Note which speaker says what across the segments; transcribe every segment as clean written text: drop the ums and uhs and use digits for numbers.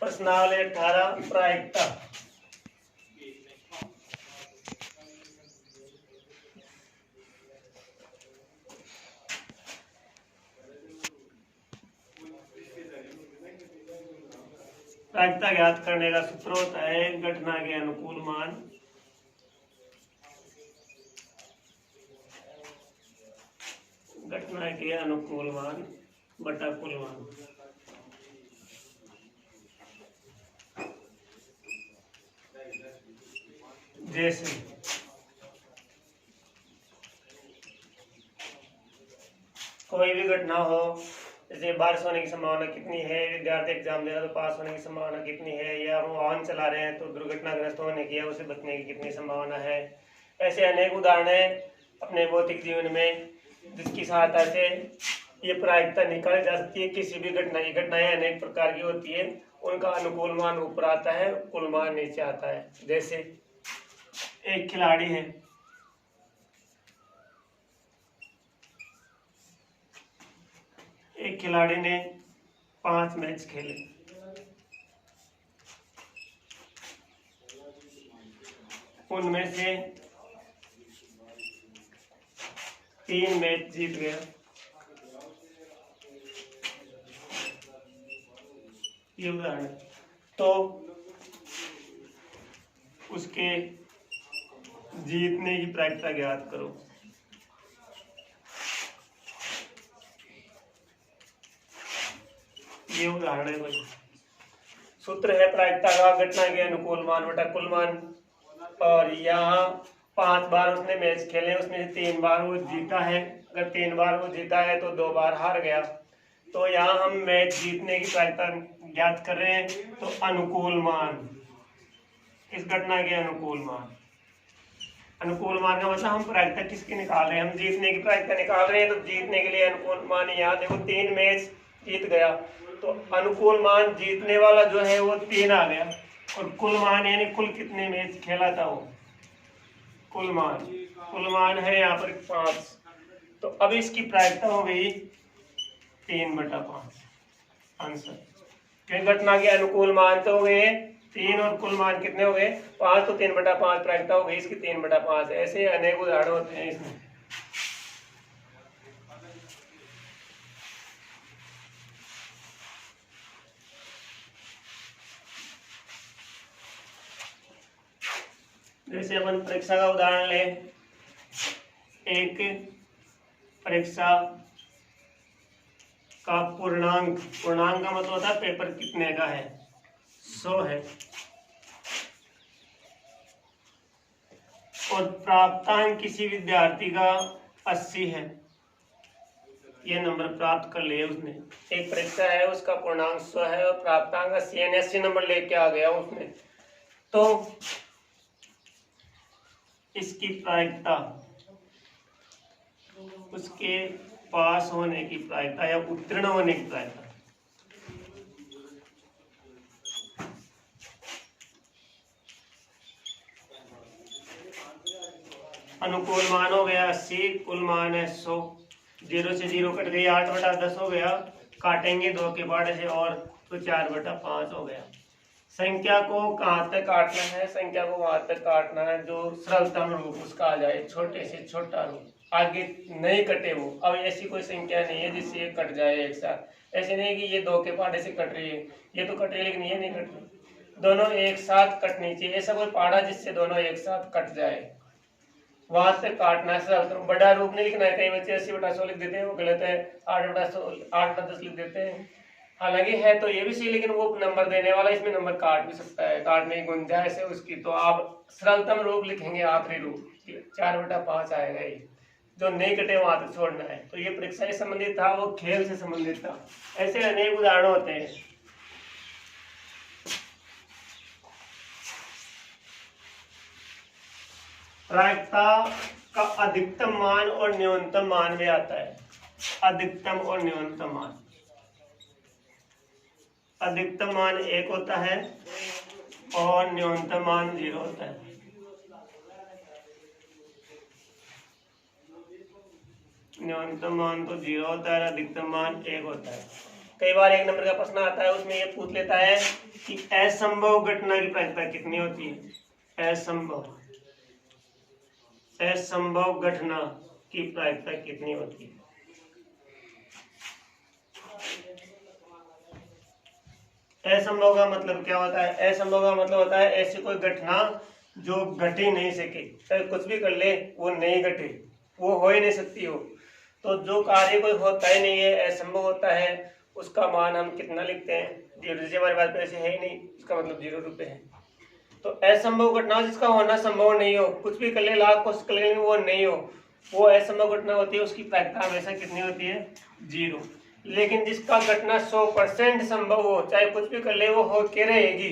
Speaker 1: प्रश्नावली 18 प्रायिकता। प्रायिकता ज्ञात करने का सूत्र होता है घटना के अनुकूल मान बटा कुल मान। जैसे कोई भी घटना हो, जैसे बारिश होने की संभावना कितनी है, विद्यार्थी एग्जाम दे रहा तो पास होने की संभावना कितनी है, या हम वाहन चला रहे हैं तो दुर्घटनाग्रस्त होने की या उसे बचने की कितनी संभावना है। ऐसे अनेक उदाहरणें अपने भौतिक जीवन में जिसकी सहायता से ये प्रायिकता निकाली जा सकती है। किसी भी घटना की, घटनाएं अनेक प्रकार की होती है, उनका अनुकूल मान ऊपर आता है, कुल मान नीचे आता है। जैसे एक खिलाड़ी है, एक खिलाड़ी ने 5 मैच खेले, उनमें से 3 मैच जीत गया, ये उदाहरण। तो उसके जीतने की प्रायिकता ज्ञात करो। ये उदाहरण है भाई। सूत्र है प्रायिकता का घटना के अनुकूल मान बटा कुल मान। और यहाँ 5 बार उसने मैच खेले, उसमें से 3 बार वो जीता है। अगर 3 बार वो जीता है तो 2 बार हार गया। तो यहाँ हम मैच जीतने की प्रायिकता ज्ञात कर रहे हैं। तो अनुकूल मान, इस घटना के अनुकूल मान, अनुकूल मान का मतलब हम प्रायिकता किसकी निकाल रहे हैं, हम जीतने की प्रायिकता निकाल रहे हैं। तो जीतने के लिए अनुकूल मान, यहाँ देखो 3 मैच जीत गया तो अनुकूल मान जीतने वाला जो है वो 3 आ गया। और कुल मान यानी कुल कितने मैच खेला था वो, कुल मान है यहाँ पर 5। तो अब इसकी प्रायिकता हो गई 3/5 आंसर। क्योंकि घटना के अनुकूल मान तो हो गए 3 और कुल मान कितने हो गए 5, तो 3/5 प्रायिकता हो गई इसकी 3/5। ऐसे अनेक उदाहरण होते हैं इसमें। जैसे अपन परीक्षा का उदाहरण लें, एक परीक्षा का पूर्णांक का मतलब होता है पेपर कितने का है, 100 है, और प्राप्तांक किसी विद्यार्थी का 80 है। ये नंबर प्राप्त कर लिए उसने। एक परीक्षा है, उसका पूर्णांक 100 है और प्राप्तांक 80 नंबर लेके आ गया उसने। तो इसकी प्रायिकता, उसके पास होने की प्रायिकता या उत्तीर्ण होने की प्रायिकता, अनुकूल मान हो गया 80, कुल मान है 100। 0 से 0 कट गई, 8/10 हो गया। काटेंगे 2 के बाद से और तो 4/5 हो गया। संख्या को कहाँ तक काटना है, संख्या को वहां तक काटना है जो सरलतम रूप उसका आ जाए, छोटे से छोटा रूप, आगे नहीं कटे वो। अब ऐसी कोई संख्या नहीं है जिससे ये कट जाए एक साथ। ऐसे नहीं कि ये 2 के पाड़े से कट रही है, ये तो कट रही है लेकिन ये नहीं कट रही, दोनों एक साथ कटनी चाहिए। ऐसा कोई पाड़ा जिससे दोनों एक साथ कट जाए, वहां तक काटना है सरलतम। बड़ा रूप नहीं लिखना है। कई बच्चे 80/100 लिख देते हैं, वो गलत है। 8/10 लिख देते हैं। हालांकि है तो ये भी सही, लेकिन वो नंबर देने वाला इसमें नंबर काट भी सकता है, काटने की गुंजाइश है उसकी। तो आप सरलतम रूप लिखेंगे, आखिरी रूप 4/5 आएगा। ये जो नहीं कटे वहां तक छोड़ना है। तो ये परीक्षा से संबंधित था, वो खेल से संबंधित था। ऐसे अनेक उदाहरण होते हैं। प्रायिकता का अधिकतम मान और न्यूनतम मान भी आता है। अधिकतम और न्यूनतम मान, अधिकतम मान 1 होता है और न्यूनतम मान 0 होता है। न्यूनतम मान तो 0 होता है, अधिकतम मान 1 होता है। कई बार एक नंबर का प्रश्न आता है, उसमें ये पूछ लेता है कि असंभव घटना की प्रायिकता कितनी होती है। असंभव घटना की प्रायिकता कितनी होती है। असंभव का मतलब क्या होता है? असंभव का मतलब होता है ऐसी कोई घटना जो घट ही नहीं सके, चाहे कुछ भी कर ले वो नहीं घटे, वो हो ही नहीं सकती हो। तो जो कार्य कोई होता ही नहीं है, असंभव होता है, उसका मान हम कितना लिखते हैं? 0। जैसे हमारे पास पैसे है ही नहीं, उसका मतलब 0 रुपए है। तो असंभव घटना जिसका होना संभव नहीं हो, कुछ भी कर ले, लाख कोशिश कर ले, वो नहीं हो, वो असंभव घटना होती है। उसकी प्रायिकता हमेशा कितनी होती है? 0। लेकिन जिसका घटना 100% संभव हो, चाहे कुछ भी कर ले वो हो के रहेगी,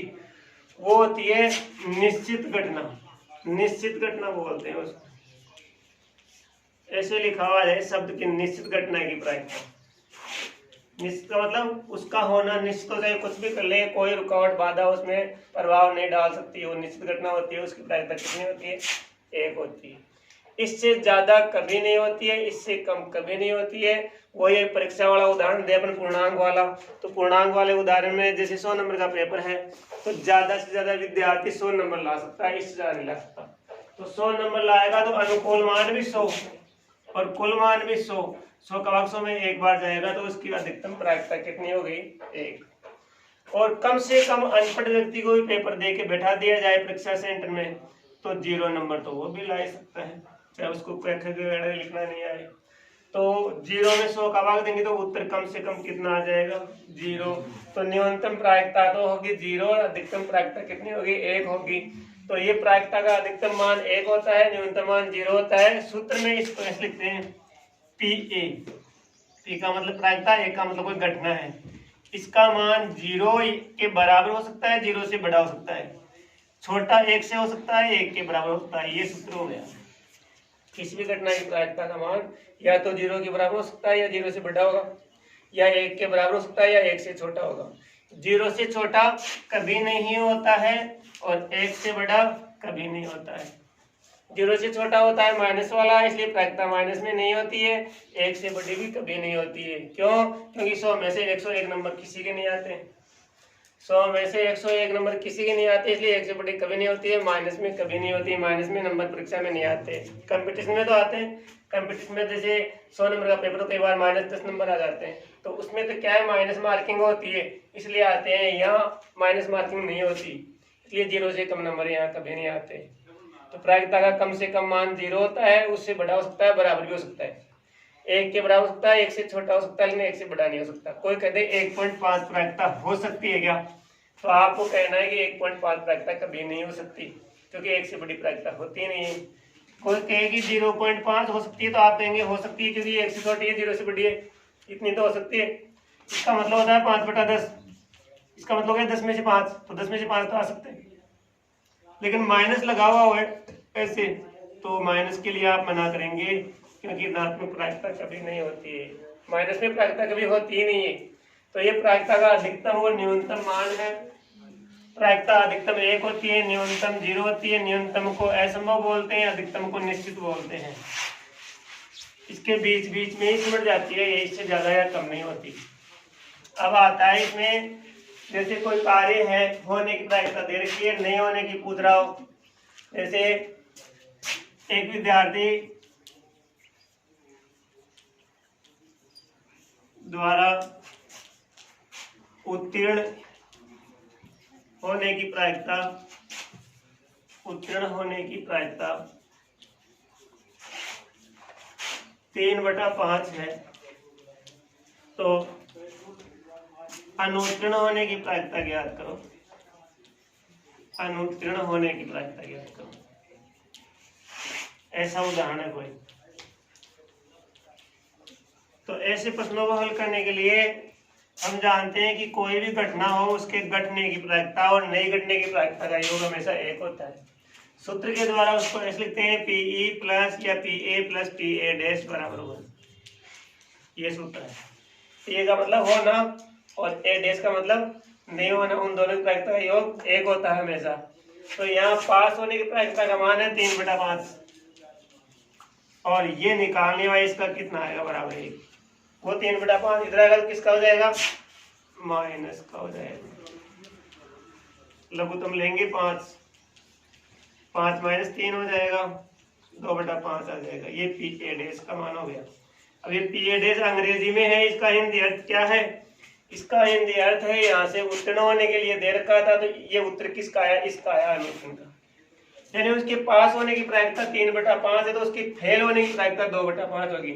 Speaker 1: वो होती है निश्चित घटना। निश्चित घटना बोलते हैं उसको। ऐसे लिखा हुआ है शब्द की निश्चित घटना की प्रायिकता। निश्चित का मतलब उसका होना निश्चित हो, चाहे कुछ भी कर ले, कोई रुकावट बाधा उसमें प्रभाव नहीं डाल सकती, वो निश्चित घटना होती है। उसकी प्रायिकता कितनी होती है? 1 होती है। इससे ज्यादा कभी नहीं होती है, इससे कम कभी नहीं होती है। वो ये परीक्षा वाला उदाहरण दे अपन, पूर्णांक वाला, तो पूर्णांक वाले उदाहरण में जैसे 100 नंबर का पेपर है, तो ज्यादा से ज्यादा विद्यार्थी 100 नंबर ला सकता है, इससे ज्यादा नहीं ला सकता। तो 100 नंबर लाएगा तो अनुकूल मान भी 100 और कुल मान भी 100। 100 का भाग 100 में एक बार जाएगा, तो उसकी अधिकतम प्रायिकता कितनी हो गई? 1। और कम से कम अनपढ़ व्यक्ति को भी पेपर दे के बैठा दिया जाए परीक्षा सेंटर में, तो 0 नंबर तो वो भी ला सकता है, चाहे उसको लिखना नहीं आए। तो 0 में 100 का भाग देंगे तो उत्तर कम से कम कितना आ जाएगा? 0। तो न्यूनतम प्रायिकता तो होगी 0 और अधिकतम प्रायिकता कितनी होगी? 1 होगी। तो ये प्रायिकता का अधिकतम मान 1 होता है, न्यूनतम मान 0 होता है। सूत्र में इसको ऐसे लिखते हैं PA। P का मतलब प्रायिकता, 1 का मतलब कोई घटना है। इसका मान 0 के बराबर हो सकता है, 0 से बड़ा हो सकता है, छोटा 1 से हो सकता है, 1 के बराबर हो सकता है। ये सूत्र हो गया। किसी भी घटना की प्रायिकता का मान या तो 0 के बराबर हो सकता है, या 0 से बड़ा होगा, या 1 के बराबर हो सकता है, या 1 से छोटा होगा। 0 से छोटा कभी नहीं होता है और 1 से बड़ा कभी नहीं होता है। 0 से छोटा होता है माइनस वाला, इसलिए प्रायिकता माइनस में नहीं होती है। 1 से बड़ी भी कभी नहीं होती है। क्यों? क्योंकि 100 में से 101 नंबर किसी के नहीं आते। 100 में से 101 नंबर किसी के नहीं आते, इसलिए 1 से बड़ी कभी नहीं होती है। माइनस में कभी नहीं होती है, माइनस में नंबर परीक्षा में नहीं आते। कंपटीशन में तो आते हैं। कंपटीशन में जैसे 100 नंबर का पेपर तो कई बार -10 नंबर आ जाते हैं, तो उसमें तो क्या है, माइनस मार्किंग होती है, इसलिए आते हैं। यहाँ माइनस मार्किंग नहीं होती, इसलिए 0 से कम नंबर यहाँ कभी नहीं आते। तो प्रायिकता का कम से कम मान 0 होता है, उससे बड़ा हो सकता है, बराबर भी हो सकता है, 1 के बराबर हो सकता है, 1 से छोटा हो सकता है, लेकिन 1 से बड़ा नहीं हो सकता। कोई कहते 1.5 प्रायिकता हो सकती है क्या? तो आपको कहना है कि 1.5 प्रायिकता कभी नहीं हो सकती, क्योंकि 1 से बड़ी प्रायिकता होती नहीं है। कोई कहेगी 0.5 हो सकती है, तो आप कहेंगे हो सकती है, क्योंकि 1 से छोटी है, 0 से बड़ी है, इतनी तो हो सकती है। इसका मतलब होता है 5/10। इसका मतलब है 10 में से 5, तो 10 में से 5 तो आ सकते हैं, लेकिन माइनस लगा हुआ है ऐसे, तो माइनस के लिए आप मना करेंगे, क्योंकि ऋणात्मक प्रायिकता कभी नहीं होती है, माइनस में प्रायिकता कभी होती ही नहीं है। तो ये प्रायिकता का अधिकतम और न्यूनतम मान है। प्रायिकता अधिकतम 1 होती है, न्यूनतम 0 होती है। न्यूनतम को असंभव बोलते हैं, अधिकतम को निश्चित बोलते हैं। इसके बीच बीच में ही सिमट जाती है, ये इससे ज्यादा या कम नहीं होती। अब आता है इसमें, जैसे कोई कार्य है, होने की प्रायिकता दे रखी है, नहीं होने की पूछ रहा हो। जैसे एक विद्यार्थी द्वारा उत्तीर्ण होने की प्रायिकता 3/5 है, तो अनुत्तीर्ण होने की प्रायिकता ज्ञात करो। अनुत्तीर्ण होने की प्रायिकता ज्ञात करो। ऐसा उदाहरण है कोई। तो ऐसे प्रश्नों को हल करने के लिए हम जानते हैं कि कोई भी घटना हो, उसके घटने की प्रायिकता और नहीं घटने की प्रायिकता का योग हमेशा 1 होता है। सूत्र के द्वारा उसको ऐसे लिखते हैं, PE प्लस या PA प्लस PA डैश बराबर होगा। ये सूत्र है। PA का मतलब होना और A डैश का मतलब नहीं होना, उन दोनों की प्रायिकता का योग 1 होता है हमेशा। तो यहाँ पास होने की प्रायिकता का मान है 3/5, और ये निकालने वाला इसका कितना आएगा बराबर 1, वो 3/5 इधर आएगा तो किसका हो जाएगा माइनस का हो जाएगा। लघुत्तम लेंगे 5, 5 माइनस 3 हो जाएगा, 2/5 आ जाएगा। ये पी ए डैश का मान हो गया। अब ये पी ए डैश अंग्रेजी में है, इसका हिंदी अर्थ क्या है? इसका हिंदी अर्थ है यहाँ से उत्तीर्ण होने के लिए दे रखा था, तो ये उत्तर किसका आया? इसका आया अनुत्तीर्ण का। यानी उसके पास होने की प्रायिकता 3/5 है, तो उसकी फेल होने की प्रायिकता 2/5 होगी।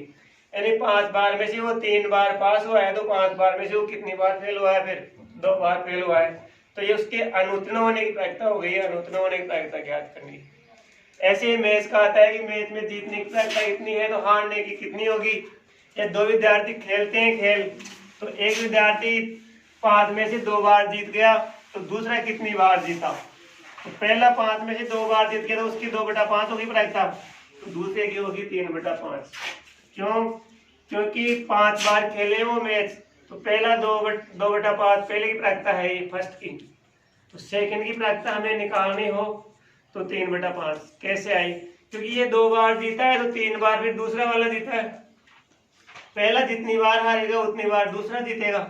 Speaker 1: यानी 5 बार में से वो 3 बार पास हुआ है, तो 5 बार में से वो कितनी बार फेल हुआ है? फिर 2 बार फेल हुआ है। तो ये उसके अनुत्तीर्ण होने की प्रायिकता हो गई है। अनुत्तीर्ण होने की प्रायिकता ज्ञात करनी। ऐसे मैच का आता है कि मैच में जीतने की प्रायिकता कितनी है, तो हारने की कितनी होगी? या 2 विद्यार्थी खेलते हैं खेल, तो एक विद्यार्थी 5 में से 2 बार जीत गया, तो दूसरा कितनी बार जीता? तो पहला 5 में से 2 बार जीत गया, तो उसकी 2/5 होगी प्रायिकता, तो दूसरे की होगी 3/5। क्यों? क्योंकि 5 बार खेले वो मैच, तो पहला 2/5 पहले की प्रायिकता है ये फर्स्ट की, तो सेकंड की प्रायिकता हमें निकालनी हो तो 3/5। कैसे आई? क्योंकि ये 2 बार जीता है, तो 3 बार फिर दूसरा वाला जीता है। पहला जितनी बार हारेगा उतनी बार दूसरा जीतेगा,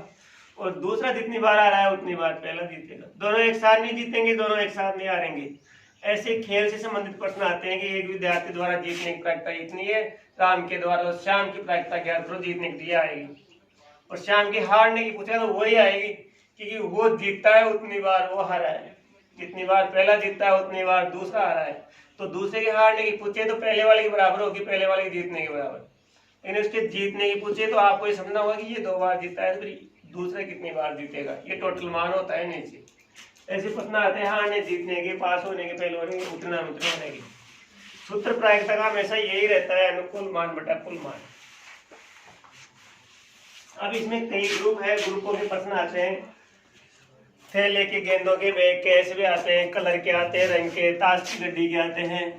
Speaker 1: और दूसरा जितनी बार आ रहा है उतनी बार पहला जीतेगा। दोनों एक साथ नहीं जीतेंगे, दोनों एक साथ नहीं हारेंगे। ऐसे खेल से संबंधित प्रश्न आते हैं कि एक विद्यार्थी द्वारा जीतने की प्रायिकता इतनी है, राम के द्वारा, और श्याम की प्रायिकता ज्ञात करो, जीतने के लिए आएगी। और श्याम की हारने की पूछा तो वही आएगी, क्योंकि वो जीतता है उतनी बार वो हारा है, जितनी बार पहला जीतता है उतनी बार दूसरा हारा है। तो दूसरे के हारने की पूछे तो पहले वाले के बराबर होगी, पहले वाले के जीतने के बराबर। लेकिन उसके जीतने की पूछे तो आपको ये समझना होगा कि ये 2 बार जीता है, तो दूसरे कितनी बार जीतेगा, ये टोटल मान होता है नीचे। ऐसे प्रश्न आते हैं हारने जीतने के, पास होने के, फेल होने के, उतना अनुत्तीर्ण होने के। सूत्र प्रायिकता का हमेशा यही रहता है, अनुकूल मान बटा कुल मान। अब इसमें कई ग्रुप है, ग्रुपों के प्रश्न आते हैं। थैले के, गेंदों के, बैग के, ऐसे भी आते हैं, कलर के आते हैं, रंग के, ताश की गड्डी के आते हैं,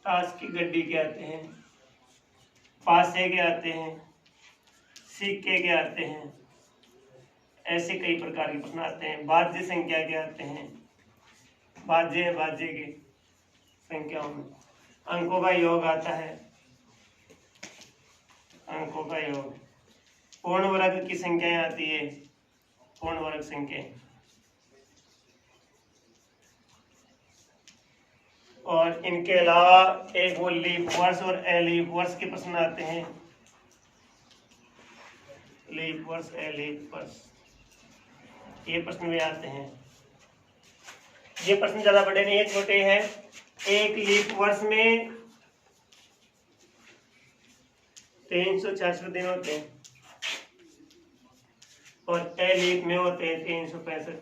Speaker 1: ताश की गड्डी के आते हैं, पासे के आते हैं, सिक्के के आते हैं। ऐसे कई प्रकार के प्रश्न आते हैं। बाध्य संख्या के आते हैं, बाध्य की संख्याओं में अंकों का योग आता है, अंकों का योग। पूर्ण वर्ग की संख्याएं आती है, पूर्ण वर्ग संख्या। और इनके अलावा एक वो लीप वर्ष और एलीप वर्ष के प्रश्न आते हैं, लीप वर्ष, एलीप वर्ष, ये प्रश्न भी आते हैं। ये प्रश्न ज्यादा बड़े नहीं है, छोटे हैं। एक लीप वर्ष में 366 दिन होते हैं, और एलीप में होते हैं 365।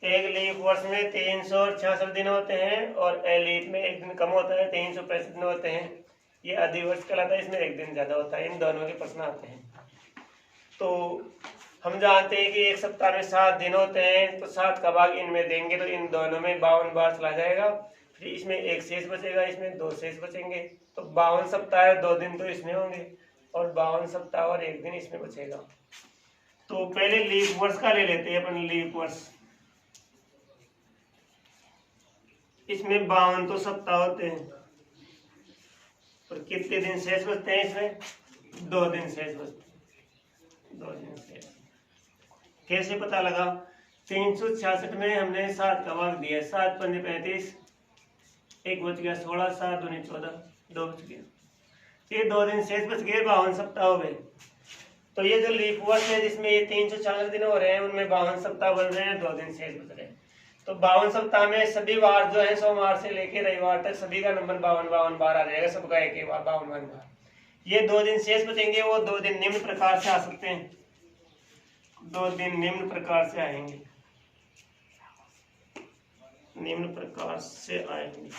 Speaker 1: एक लीप वर्ष में 366 दिन होते हैं, और एलीप में एक दिन कम होता है, 365 दिन होते हैं। ये अधिवर्ष कहलाता है, इसमें एक दिन ज्यादा होता है। इन दोनों के प्रश्न आते हैं। तो हम जानते हैं कि एक सप्ताह में 7 दिन होते हैं, तो 7 का भाग इनमें देंगे तो इन दोनों में 52 बार चला जाएगा। फिर इसमें एक शेष बचेगा, इसमें 2 शेष बचेंगे, तो 52 सप्ताह है, 2 दिन तो इसमें होंगे, और 52 सप्ताह और 1 दिन इसमें बचेगा। तो पहले लीप वर्ष का ले लेते हैं अपन। लीप वर्ष, इसमें 52 तो सप्ताह होते हैं, और कितने दिन शेष बचते हैं? इसमें 2 दिन शेष बचते हैं, 2 दिन शेष। कैसे पता लगा? 366 में हमने 7 का भाग दिया, 7 पंजे 35, 1 बच गया 16, 7 दूनी 14, 2 बच गया। ये 2 दिन शेष बच गए, 52 सप्ताह हो गए। तो ये जो लीप वर्ष है जिसमें ये 366 दिन हो रहे हैं, उनमें 52 सप्ताह बन रहे हैं, 2 दिन शेष बच रहे हैं। तो 52 सप्ताह में सभी वार जो है, सोमवार से लेकर रविवार तक सभी का नंबर 52 बार आ जाएगा, सबका एक बार 52 बार। ये 2 दिन शेष बचेंगे, वो 2 दिन निम्न प्रकार से आ सकते हैं, 2 दिन निम्न प्रकार से आएंगे, निम्न प्रकार से आएंगे।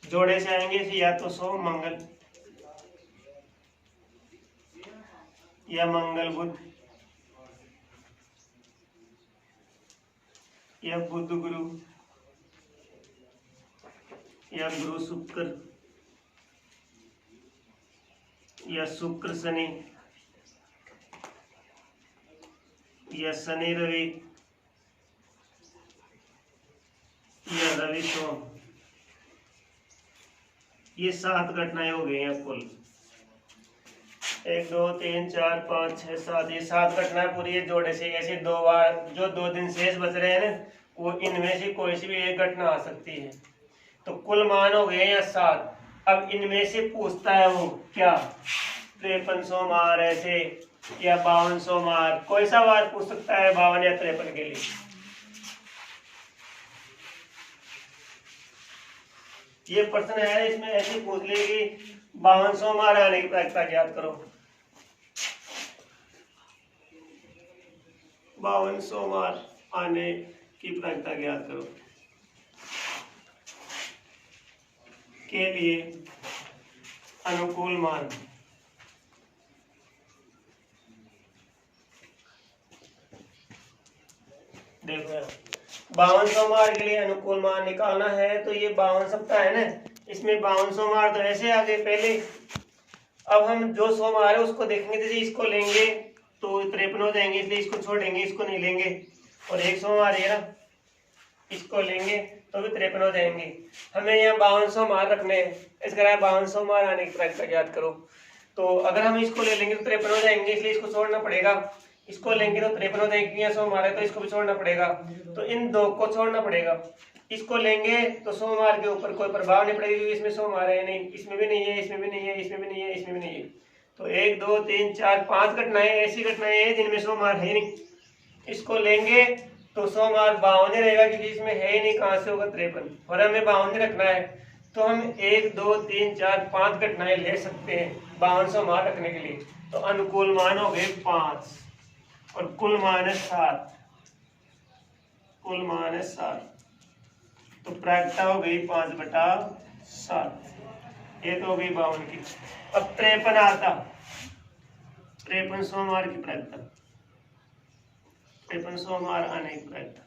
Speaker 1: जोड़े से आएंगे, या तो सोम मंगल, या मंगल बुध, या बुध गुरु, या गुरु शुक्र, या शुक्र शनि, या शनि रवि या रवि सोम, ये 7 घटनाएं हो गई हैं कुल। 1 2 3 4 5 6 7, ये 7 घटनाएं पूरी है जोड़े से। ऐसे 2 बार जो 2 दिन शेष बच रहे हैं ना, वो इनमें से कोई सी भी एक घटना आ सकती है। तो कुल मान हो गए या 7। अब इनमें से पूछता है वो क्या, 5300 मार ऐसे या 5200 मार, कोई सा वार पूछ सकता है 52 या 53 के लिए। ये प्रश्न है, इसमें ऐसे पूछ ले कि 5200 मार आने की प्रायिकता ज्ञात करो। 5200 मार आने की प्रायिकता ज्ञात करो के लिए अनुकूल मान। देखो 5200 मार के लिए अनुकूल मान निकालना है, तो ये 52 सप्ताह है ना, इसमें 5200 मार तो ऐसे आ गए पहले। अब हम जो 100 मार है उसको देखेंगे, जैसे इसको लेंगे तो 53 हो जाएंगे, इसलिए इसको छोड़ेंगे, इसको नहीं लेंगे। और 100 मार है ना, इसको लेंगे तो भी 53 हो जाएंगे। हमें यहाँ 5200 मार रखने हैं, इसका 5200 मार आने की प्रायिकता ज्ञात करो। तो अगर हम इसको ले लेंगे तो 53 हो जाएंगे, इसलिए इसको छोड़ना पड़ेगा। इसको लेंगे तो 53 हो जाएंगे, 100 मार है तो इसको भी छोड़ना पड़ेगा, तो इन दो को छोड़ना पड़ेगा। इसको लेंगे तो 100 मार के ऊपर कोई प्रभाव नहीं पड़ेगा, क्योंकि इसमें 100 मार है नहीं, इसमें भी नहीं है, इसमें भी नहीं है, इसमें भी नहीं है, इसमें भी नहीं है। तो 1 2 3 4 5 घटनाएं ऐसी घटनाएं हैं जिनमें 100 मार है नहीं। इसको लेंगे तो 100 मार 52 रहेगा, क्योंकि इसमें है ही नहीं, कहां से होगा 53, और हमें 52 रखना है। तो हम 1 2 3 4 5 घटनाएं ले सकते हैं 5200 मार रखने के लिए। तो अनुकूल मान हो गए 5 और कुल मान है 7। कुल मान है 7, तो प्रायिकता हो गई 5/7। ये तो हो गई 52 की। अब 53 आता, 5300 मार की प्रायिकता, 5300 मार आने की प्रायिकता।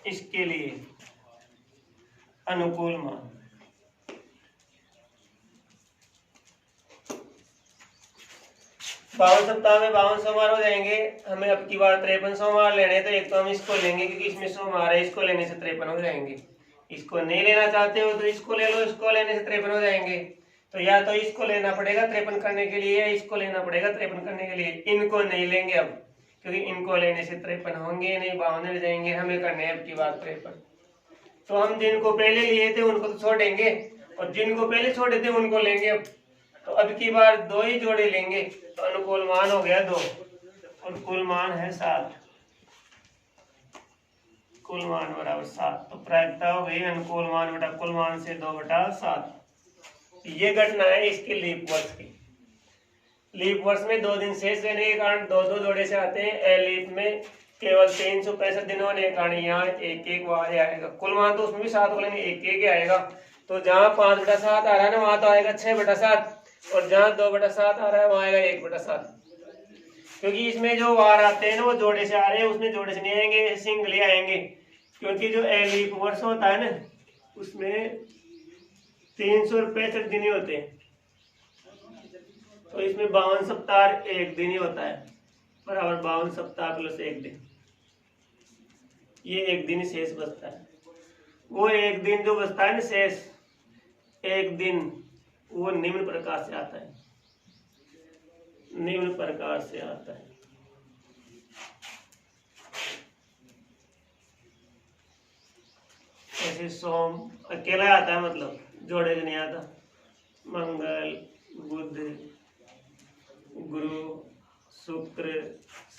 Speaker 1: इसके लिए अनुकूल मान 52 सप्ताह में 5200 मार हो जाएंगे। हमें अब की बार 5300 मार लेने, तो एक तो हम इसको लेंगे क्योंकि इसमें 100 मार है, इसको लेने से 53 हो जाएंगे। इसको नहीं लेना चाहते हो तो इसको ले लो, इसको लेने से 53 हो जाएंगे। तो या तो इसको लेना पड़ेगा 53 करने के लिए, या इसको लेना पड़ेगा 53 करने के लिए। इनको नहीं लेंगे अब, क्योंकि इनको लेने से 53 होंगे नहीं, 52 ले जाएंगे। हमें करने अब की बार 53। तो हम जिनको पहले लिए थे उनको तो छोड़ेंगे, और जिनको पहले छोड़े थे उनको लेंगे अब। तो अब की बार 2 ही जोड़े लेंगे, तो अनुकूल मान हो गया 2 और कुल मान है 7। कुल मान बराबर 7, तो प्रायिकता हो गई अनुकूल मान बटा कुल मान से 2/7। ये घटना है इसकी लीप वर्ष की। लीप वर्ष में 2 दिन शेष रहने के कारण 2-2 जोड़े से आते हैं। लीप में केवल 365 दिन होने के कारण यहाँ 1-1 वहां आएगा। कुल मान तो उसमें भी 7 होगा, 1-1 आएगा। तो जहाँ 5/7 आ रहा है ना, वहां तो आएगा 6/7, और जहाँ 2/7 आ रहा है वहां आएगा 1/7। क्योंकि इसमें जो वार आते हैं ना वो जोड़े से आ रहे हैं, उसमें जोड़े से नहीं आएंगे, सिंगल आएंगे। क्योंकि जो लीप वर्ष होता है ना, उसमें 365 दिन ही होते हैं, तो इसमें 52 सप्ताह 1 दिन ही होता है, बराबर 52 सप्ताह प्लस 1 दिन। ये 1 दिन ही शेष बचता है। वो 1 दिन जो बचता है ना शेष 1 दिन, वो निम्न प्रकार से आता है, निम्न प्रकार से आता है। ऐसे सोम अकेला आता है, मतलब जोड़े से नहीं आता। मंगल, बुध, गुरु, शुक्र,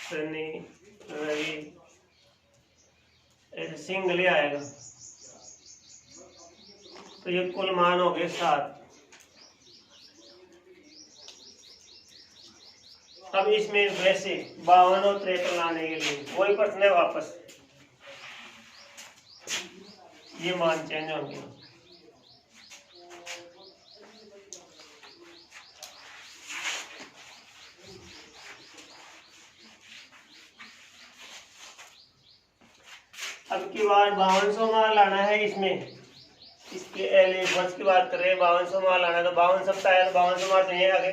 Speaker 1: शनि, रवि, ऐसे सिंगल ही आएगा। तो ये कुल मान हो गए 7। अब इसमें वैसे 52 और 53 लाने के लिए वही प्रश्न है वापस, ये मान चेंज होंगे। अब की बार 5200 मार लाना है इसमें, इस इसके एलिफ वर्ष की बात करें 5200 मार लाना, तो 52 सप्ताह है तो 5200 मार तो ये आगे।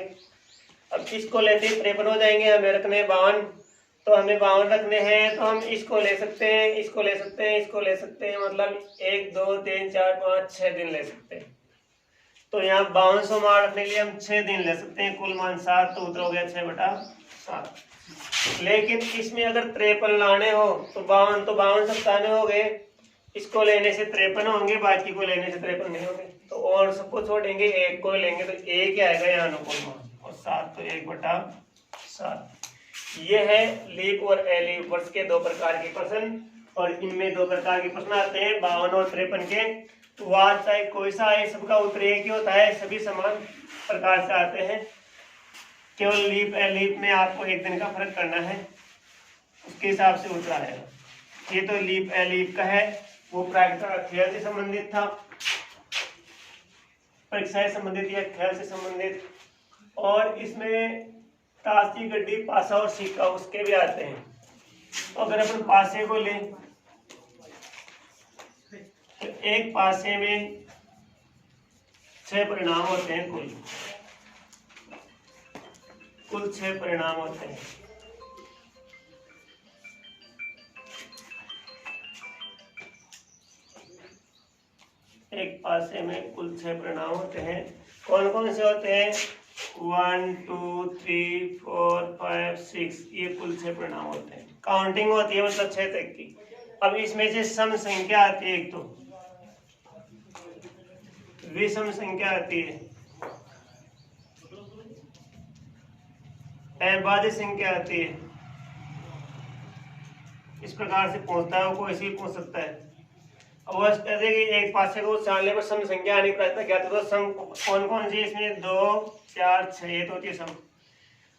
Speaker 1: अब इसको लेते 53 हो जाएंगे, हमें रखने 52, तो हमें 52 रखने हैं, तो हम इसको ले सकते हैं, इसको ले सकते हैं, इसको ले सकते हैं, मतलब 1 2 3 4 5 6 दिन ले सकते हैं। तो यहाँ 5200 मार रखने के लिए हम 6 दिन ले सकते हैं, कुल मान 7, तो उत्तर हो गया 6/7। लेकिन इसमें अगर 53 लाने हो तो 52 सप्ताह में हो गए, इसको लेने से 53 होंगे, बाकी को लेने से 53 नहीं होंगे, तो और सबको छोड़ेंगे, एक को लेंगे, तो एक आएगा यहाँ अनुकूल मान, और 7 तो 1/7। ये है लीप और एलीप वर्ष के दो प्रकार के प्रश्न, और इनमें दो प्रकार के प्रश्न आते हैं 52 और 53 के। तो वार चाहे कोई सा आए, सबका उत्तर एक ही होता है, सभी समान प्रकार से आते हैं। केवल लीप एलीप में आपको एक दिन का फर्क करना है, उसके हिसाब से उत्तर आएगा। ये तो लीप एलीप का है, वो प्राकृतिक खेल से संबंधित था, परीक्षा से संबंधित या खेल से संबंधित, और इसमें ताशी गड्डी पासा और सिक्का उसके भी आते हैं। तो अगर अपन पासे को लें तो एक पासे में 6 परिणाम होते हैं, कुल 6 परिणाम होते हैं। एक पासे में कुल 6 परिणाम होते हैं। कौन कौन से होते हैं? 1 2 3 4 5 6, ये कुल 6 परिणाम होते हैं। काउंटिंग होती है, मतलब 6 तक की। अब इसमें से सम संख्या आती है, एक तो विषम संख्या आती है, अभाज्य संख्या आती है। इस प्रकार से पूछता है, वो कोई भी पूछ सकता है। अब वह कहते हैं कि एक पासे को चालने पर सम संख्या आने प्रयत्न क्या, तो सम कौन कौन सी इसमें 2 4 6 ये तो होती है सम।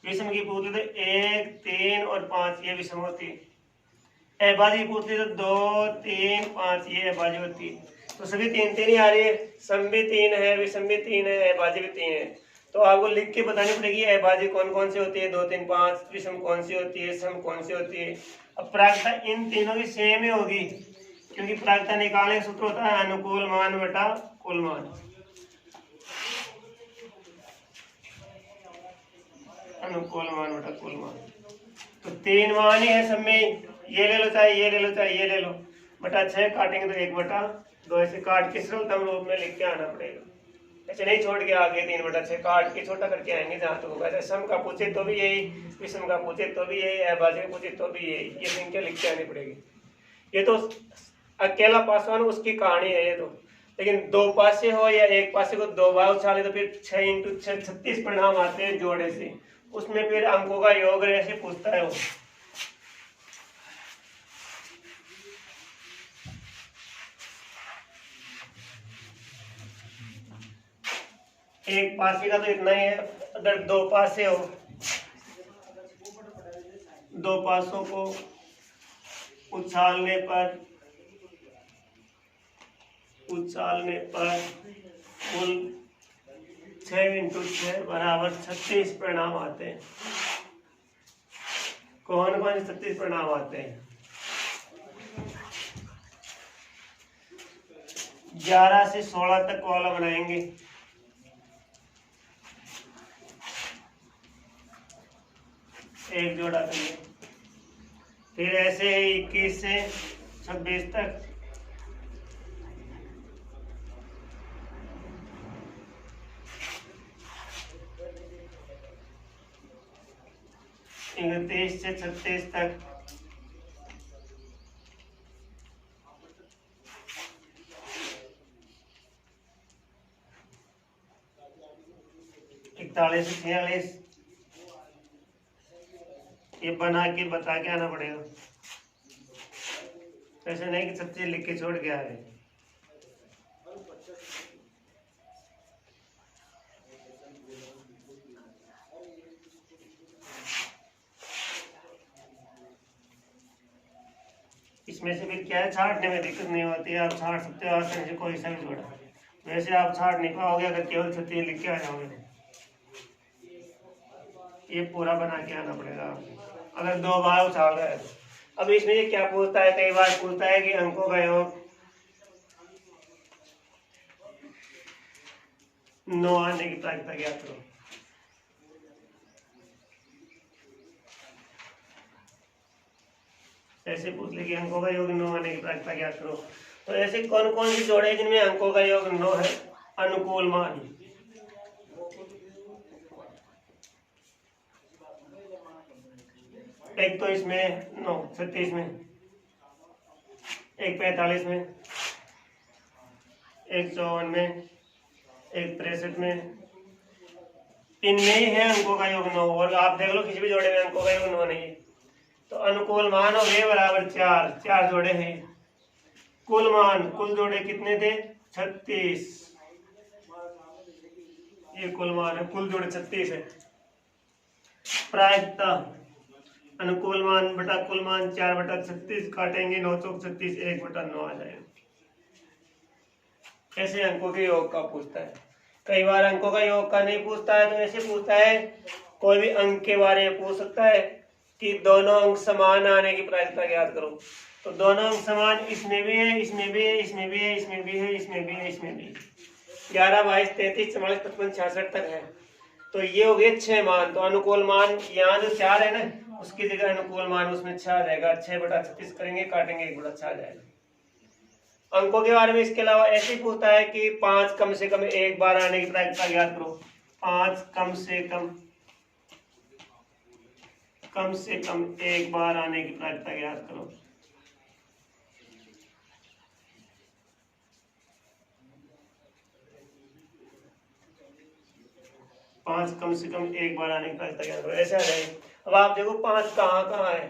Speaker 1: विषम की पूछते तो 1 3 और 5 ये विषम होती है। अभाज्य की पूछते तो 2 3 5 ये अभाज्य होती है। तो सभी 3 3 ही आ रही है, सम भी 3 है, विषम भी 3 है, अभाज्य भी 3 है। तो आपको लिख के बतानी पड़ेगी अभाज्य कौन कौन सी होती है 2 3 5, विषम कौन सी होती है, सम कौन सी होती है। अब प्रायिकता इन तीनों की सेम ही होगी, क्योंकि प्रायिकता निकालने का सूत्र होता है अनुकूल मान बटा कुल मान। अनुकूल मान बटा कुल मान, तो 3 मान ही है सब में, ये ले लो चाहे ये ले लो चाहे ये ले लो, बटा 6 काटेंगे तो 1/2, ऐसे काट के सरलतम रूप में लिख के आना पड़ेगा। ऐसे नहीं छोड़ के आगे 3/6 काट के छोटा करके आएंगे जहाँ तक होगा। सम का पूछे तो भी यही, विषम का पूछे तो भी यही, अभाज्य का पूछे तो भी यही, ये संख्या लिख के आनी पड़ेगी। ये तो अकेला पासवान उसकी कहानी है ये तो। लेकिन 2 पासे हो या एक पासे को 2 बार उछाले तो फिर 6 × 6 36 परिणाम आते हैं जोड़े से, उसमें फिर अंकों का योग ऐसे पूछता है वो। एक पासे का तो इतना ही है। अगर 2 पासे हो, 2 पासों को उछालने पर कुल 6 × 6 बराबर 36 परिणाम आते हैं। कौन कौन से 36 परिणाम आते हैं? 11 से 16 तक वाला बनाएंगे। एक जोड़ा करिए, फिर ऐसे 21 से 26 तक, फिर 23 से 36 तक, इकतालीस से 46, ये बना के बता के आना पड़ेगा। ऐसे नहीं कि सब चीज लिख के छोड़ के आ गए। इसमें से फिर क्या है, छांटने में दिक्कत नहीं होती है, आप छांट सकते हो आसानी से कोई सा भी जोड़ा। वैसे आप छांट नहीं पाओगे अगर केवल 36 लिख के आ जाओगे। ये पूरा बना के आना पड़ेगा अगर 2 बार उछाल रहा है तो। अब इसमें ये क्या पूछता है, कई बार पूछता है कि अंकों का योग 9 आने की प्रायिकता ज्ञात करो। ऐसे पूछ ले कि अंकों का योग 9 आने की प्रायिकता ज्ञात करो। तो ऐसे कौन कौन सी जोड़े जिनमें अंकों का योग 9 है? अनुकूल मान, एक तो इसमें 9 36 में, एक 45 में, एक 54 में, एक 63 में, इनमें ही है अंकों का योग 9। और आप देख लो किसी भी जोड़े में अंकों का योग 9 नहीं है। तो अनुकूल मान हो गए बराबर 4, 4 जोड़े हैं। कुल मान, कुल जोड़े कितने थे? 36, ये कुल मान है, कुल जोड़े 36 है। प्रायिकता अनुकूल मान बटा कुल मान 4 बटा 36, काटेंगे 9 चौक 36, 1 बटा 9 आ जाएगा। ऐसे अंकों के योग का पूछता है। कई बार अंकों का योग का नहीं पूछता है, तो ऐसे पूछता है कोई भी अंक के बारे में पूछ सकता है कि दोनों अंक समान आने की प्रायिकता ज्ञात करो। तो दोनों अंक समान इसमें भी है, इसमें भी है, इसमें भी है, इसमें भी है, इसमें भी है, इसमें भी है। 11, 22, 33, 44, 55, 66 तक है। तो ये हो गए 6 मान। तो अनुकूल मान यहाँ जो 4 है ना, उसकी जगह अनुकूल मान उसमें 6 आ जाएगा। 6 बटा 36 करेंगे, काटेंगे, 1 बटा 6 आ जाएगा। अंकों के बारे में इसके अलावा ऐसे ही पूछता है कि 5 कम से कम एक बार आने की प्रायिकता ज्ञात करो। 5 कम से कम एक बार आने की प्रायिकता ज्ञात करो। पांच कम से कम एक बार आने की प्रायिकता ज्ञात करो, ऐसे आ जाएगा। अब आप देखो 5 कहाँ है।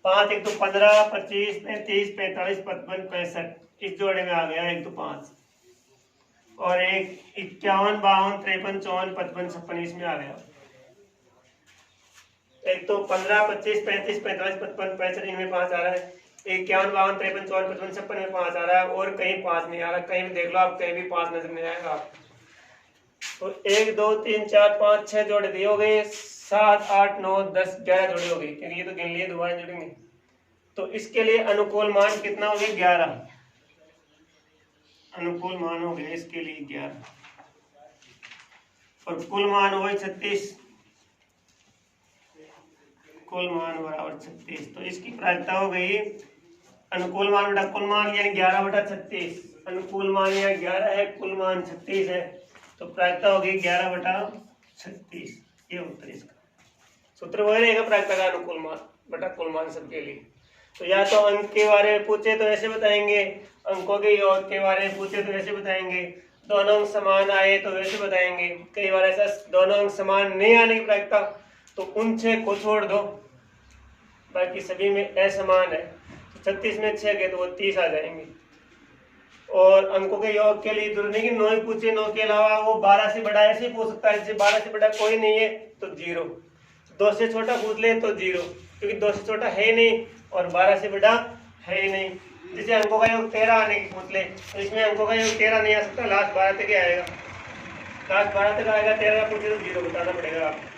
Speaker 1: 5 एक तो 15, 25, 35, 45, 55, 65 इस जोड़े में आ गया। एक तो 5 और एक 51, 52, 53, 54, 55, 56 इसमें आ गया। एक तो 15, 25, 35, 45, 55, 65 इनमें 5 आ रहा है। 51, 52, 53, 54, 55, 56 में 5 आ रहा है। और कहीं 5 नहीं आ रहा, कहीं भी देख लो आप, कहीं भी 5 नजर नहीं आएगा आप। तो 1, 2, 3, 4, 5, 6 जोड़े दिए हो गए। 7, 8, 9, 10, 11 जोड़े हो गए, क्योंकि ये तो गिन लिए, दोबारा जोड़ेंगे। तो इसके लिए अनुकूल मान कितना हो गया? 11 अनुकूल मान हो गया इसके लिए 11। और कुल मान हो गए 36, कुल मान बराबर 36। तो इसकी प्रायिकता हो गई अनुकूल मान बटा कुल मान, यानी 11 बटा 36। अनुकूल मान यहाँ 11 है, कुल मान 36 है। तो प्रायिकता हो गई 11 बटा 36। ये उत्तर इसका सूत्र वही रहेगा, प्रायिकता का अनुकूल मान बटा कुल मान सबके लिए। तो या तो अंक के बारे में पूछे तो ऐसे बताएंगे, अंकों के योग के बारे में पूछे तो ऐसे बताएंगे, दोनों अंक समान आए तो वैसे बताएंगे। कई बार ऐसा दोनों अंक समान नहीं आने की प्रायिकता, तो उन 6 को छोड़ दो, बाकी सभी में असमान है। तो 36 में 6 गए तो वो 30 आ जाएंगे। और अंकों के योग के लिए जरूरी नहीं कि 9 पूछे, 9 के अलावा वो 12 से बड़ा ऐसे ही पूछ सकता है। जैसे 12 से बड़ा कोई नहीं है तो 0, 2 से छोटा पूछ ले तो 0, क्योंकि 2 से छोटा है ही नहीं और 12 से बड़ा है ही नहीं। जैसे अंकों का योग 13 आने की पूछ ले, तो इसमें अंकों का योग 13 नहीं आ सकता, लास्ट 12 तक आएगा। लास्ट 12 तक आएगा, 13 पूछे तो 0 बताना पड़ेगा आपको।